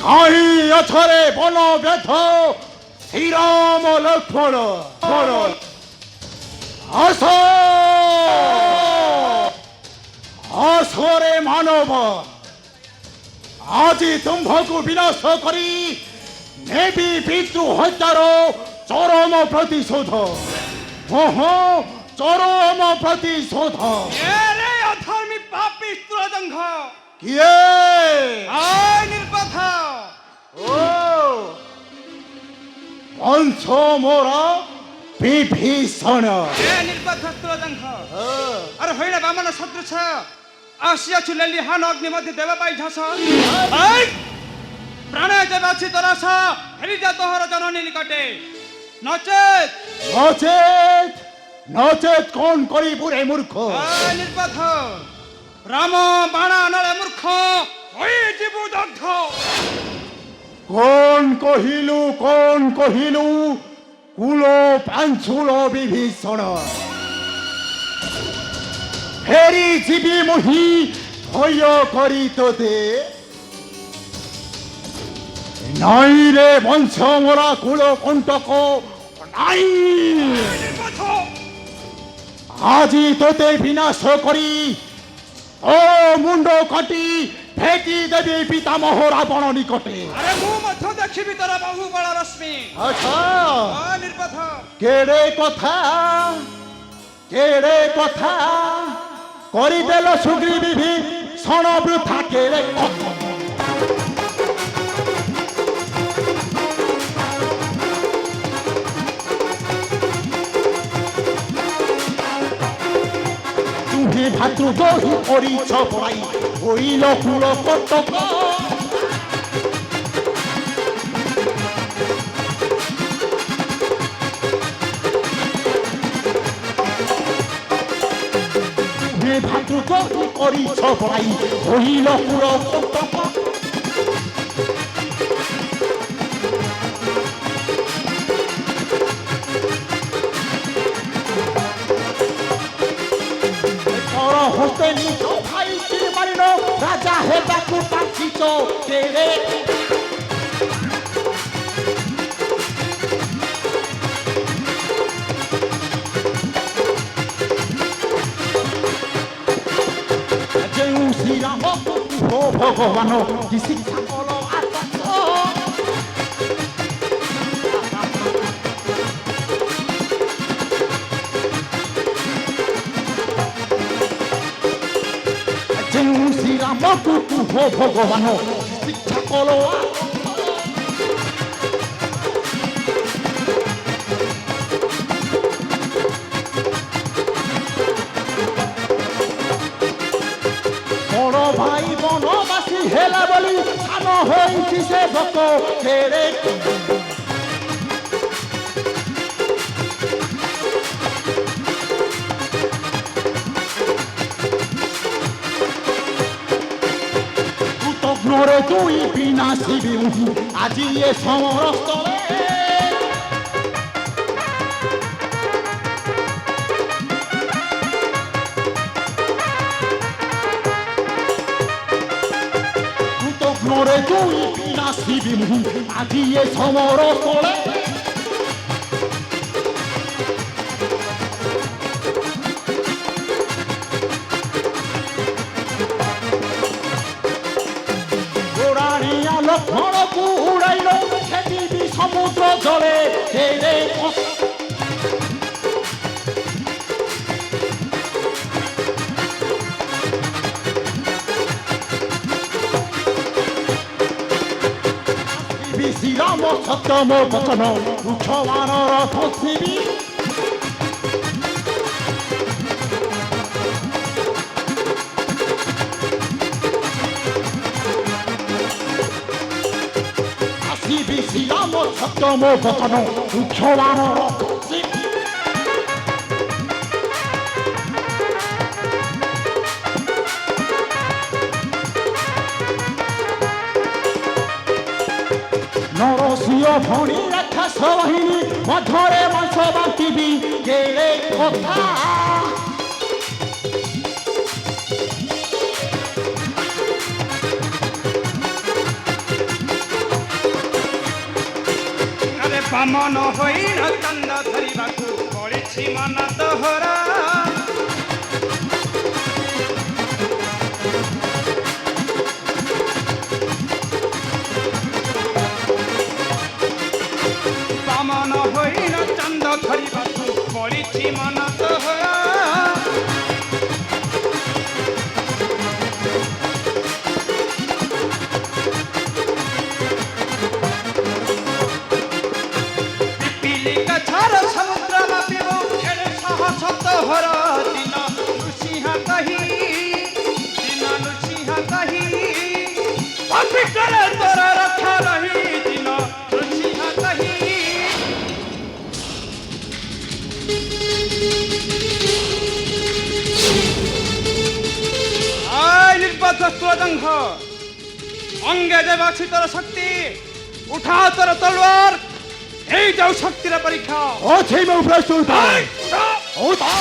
ঠাই অছরে বন ব্যথ শ্রীরাম লক্ষ্মণ আস আসরে মানব আজি তুম্ভকু বিনাশ করি নেবি পিতৃ হত্যার চরম প্রতিশোধ চরম প্রতিশোধ এরে অধর্মী পাপী স্ত্রদঙ্ঘ কিয়ে আয় নির্বাধ ও বংশ মোরা বিভীষণ এ নির্বাধ স্ত্রদঙ্ঘ আরে হইলা বামন সদৃশ আসিয়াছু লেলি হান অগ্নি মধ্যে দেব পাই ঝাস আই প্রাণে যাবে আছি তরাস ফেরি যা তোহর জননী নিকটে নচেত নচেত নচেত কোন করিবু রে মূর্খ আয় নির্বাধ রাম বাণা নরে মূর্খ হয়ে জীব দগ্ধ কোন কহিলু কুল পাঞ্চুল বিভীষণ ফেরি জীবি মহি ভয় করি তোতে নাই রে বংশ মোরা কুল কণ্টক নাই নির্বাধ আজি তোতে বিনাশ করি ও মুন্ড কাটি ফেকি দেবী পিতামহ রাবণ নিকটে আরে মু মধ্য দেখিবি তোর বাহুবল রশ্মি আচ্ছা আয় নির্বাধ কেড়ে কথা করিদেল সুগ্রীবী ভীষণ বৃথা কেড়ে কথা তুমি ভাতৃদ্রোহী করিছ পড়াই হইল কুল কটক তুমি ভাতৃদ্রোহী করিছ পড়াই হইল কুল কটক হতে নিজ ভাই তীর মারিল রাজা হে ডাকু পাখিছ কেড়ে ଯେଉଁ ଶ୍ରୀରାମ ଓ ଭଗବାନ କି ଶିକ୍ଷା କଲ ଆକାଶ ଯେଉଁ ଶ୍ରୀରାମକୁ କୁହ ଭଗବାନ ଶିକ୍ଷା କଲ বড় ভাই বনবাসী হেলা বলি সান হয়েছি সে ভক্ত ফেরে নরে তুই বিনাশী বিমুহী আজি এ সমরস্থলে নরে তুই বিনাশী বিমুহী আজি এ সমরস্থলে লক্ষ্মণକୁ উড়াইল সেদিবি সমুদ্র জলে হেরে শ্রীরাম সত্যম বচন বৃক্ষবানর পৃথিবী শ্রীরাম সত্যম বচন বৃক্ষবানর পৃথিবী নরসিংহ ভণি রাক্ষস বাহিনী মধ্যরে মাংস বান্তিবি কেড়ে কথা ବାମନ ହୋଇନ ଚାନ୍ଦ ଧରିବାକୁ ପଡ଼ିଛି ମନ ଦୋହରା ବାମନ ହୋଇନ ଚାନ୍ଦ ଧରିବାକୁ ପଡ଼ିଛି ମନ ଦୋହରା ସମୁଦ୍ର ମାପିବ ଏଡ଼େ ସାହସ ତୋହର ଦିନ ନୃସିଂହ କହି ପବିତ୍ରରେ ତୋର ରକ୍ଷା ରହି ଦିନ ନୃସିଂହ କହି ନିର୍ବାଧ ସ୍ତୁଳଜଙ୍ଘ ଅଙ୍ଗେ ଦେବ ଅଛି ତୋର ଶକ୍ତି ଉଠା ତୋର ତଲୱାର এই যাও শক্তির পরীক্ষা আছে মে প্রস্তুত ওটা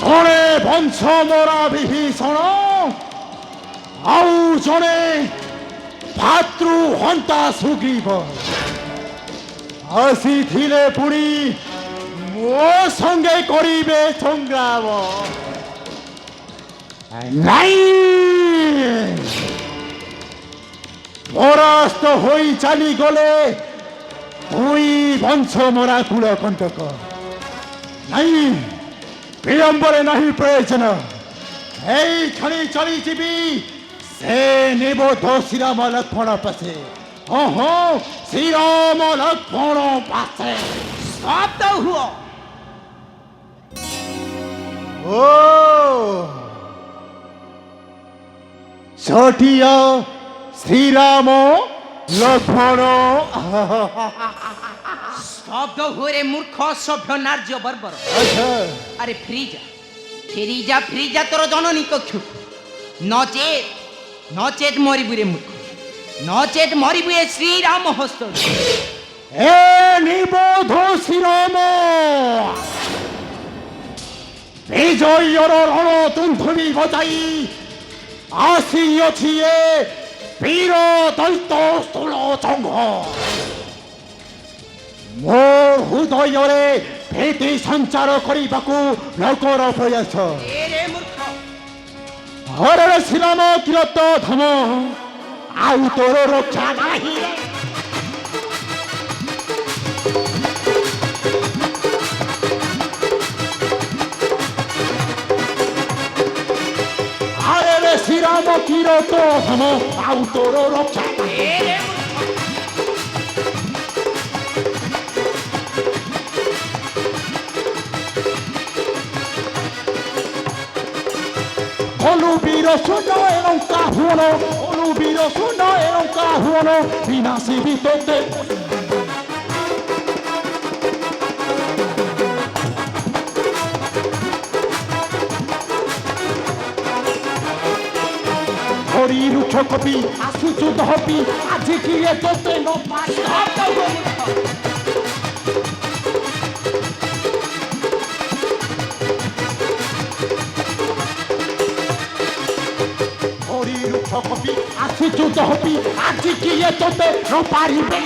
ଜଣେ ବଂଶ ମରା ବିଭୀଷଣ ଆଉ ଜଣେ ଭାତୃ ହନ୍ତା ସୁଗ୍ରୀବ ଆସିଥିଲେ ପୁଣି ମୋ ସଙ୍ଗେ କରିବେ ସଂଗ୍ରାମ ନାଇଁ ପରାସ୍ତ ହୋଇ ଚାଲିଗଲେ ଦୁଇ ବଂଶ ମରା କୁଳ କଣ୍ଟକ ନାଇଁ ବିଳମ୍ବରେ ନାହିଁ ପ୍ରୟୋଜନ ଏଇ କ୍ଷଣି ଚଳିଯିବି ସେ ନିବୋଧ ଶ୍ରୀରାମ ଲକ୍ଷ୍ମଣ ପାଶେ ହଁ ହଁ ଶ୍ରୀରାମ ଲକ୍ଷ୍ମଣ ପାଶେ ଶବ୍ଦ ହୁଅ ଓ ଛଟିଆ ଶ୍ରୀରାମ লক্ষ্মণ শব্দ হরে মূর্খ সভ্য নার্য বর্বর আরে ফ্রিজা তোর জননী কক্ষ নচেত নচেত মরিবুরে মূর্খ নচেত মরিবুরে শ্রীরাম হস্ত এ নিবোধ শ্রীরাম বিজয়র রণতুন্ধুবি বজাই আসিଅଛି ଏ বীর দৈত্য স্থূল সংঘ ମୋ ହୃଦୟରେ ଭୀତି ସଞ୍ଚାର କରିବାକୁ ଲୋକର ପ୍ରୟାସ এরে মূর্খ ହରରେ ଶ୍ରୀରାମ କିରତ ଧମ ଆଉ ତୋର ରକ୍ଷା ନାହିଁ ହରରେ ଶ୍ରୀରାମ କିରତ ଧମ ଆଉ ତୋର ରକ୍ଷା ନାହିଁ এরে মূর্খ শূন্য এবং কাহুন অনুবীর শূন্য এবং কাহুন বিনাশী বিততে হরি রুক্ষ কপি আসুচু দহপি আজি কি এ তোতে ন পারি হরি রুক্ষ কপি আসুচু দহপি আজি কি এ তোতে ন পারিবে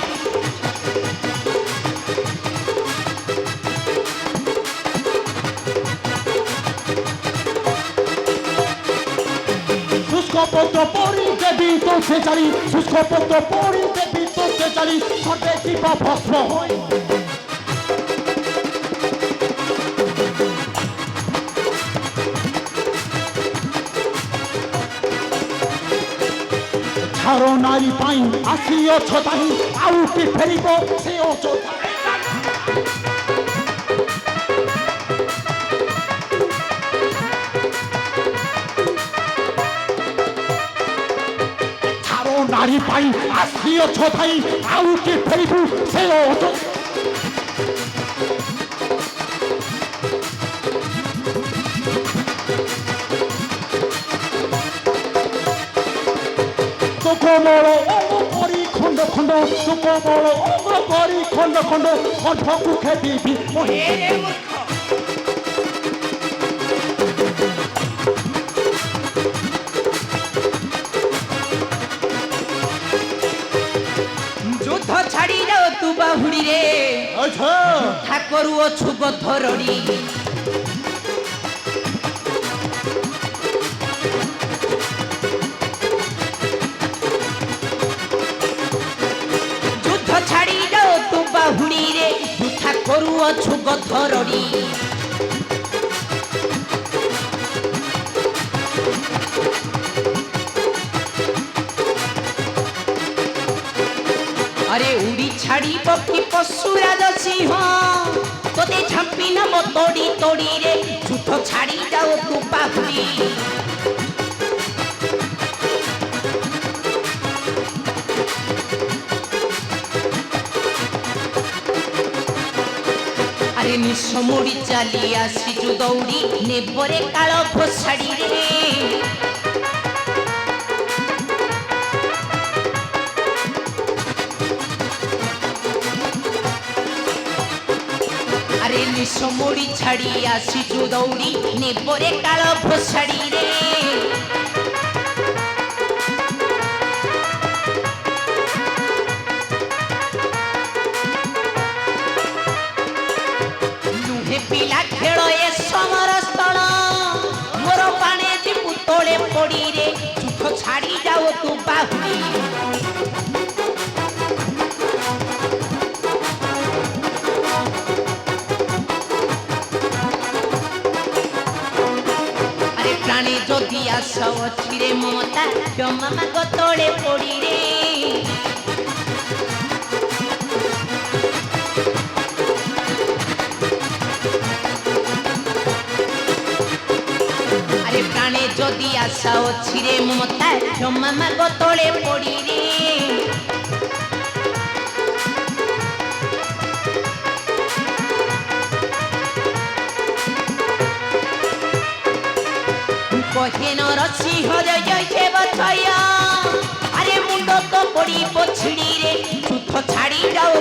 শুষ্কপত্র পড়িতে বিতোষে চালি শুষ্কপত্র পড়িতে বিতোষে চালি সর্বে কৃপা ভস্ম হয় ছাড় নারী পাই আসিଅছ তাহি ଆଉ କି ଫେରିବ ସେ ଅଯୋଧ୍ୟା নারী পাই আসিଅছ ଥାଇ ଆଉ କି ଫେରିବୁ ସେ ଅଯୋଧ୍ୟା কোমল অঙ্গ করি খণ্ড খণ্ড কোমল অঙ্গ করি খণ্ড খণ্ড কণ্ঠକୁ খেদিবি যুদ্ধ ছাড়ি যাও তু বাহুড়ি রে যুদ্ধা করুଅଛୁ গধরড়ি যুদ্ধ ছাড়ি যাও তু বাহুড়ি রে যুদ্ধা করুଅଛୁ গধরড়ি अरे उड़ी छाड़ी पक्षी पशुराज सिंह तोते झांपी नब तोड़ी तोड़ी रे झूठ छाड़ी जाओ तू बाहुरी अरे निश मुड़ी चली आसीचु दौड़ी नेबरे काल घोषाड़ी रे अरे निश मुड़ी छाड़ी आसीचु दौड़ी नेबरे काल घोषाड़ी रे नुहे पिला खेल ए समर स्थल मोर पाने जीवु तोड़े पड़ी रे झूठ छाड़ी जाओ तू बाहुरी प्राणी जदि आस अच्छी रे ममता क्षमा माग तोड़े पड़ी रे अरे प्राणी जदि आस अच्छी रे ममता क्षमा माग तोड़े पड़ी रे कहे नरसिंह जय जय बछया अरे मुंड तो पड़ी पछड़ी रे झूठ छाड़ी जाओ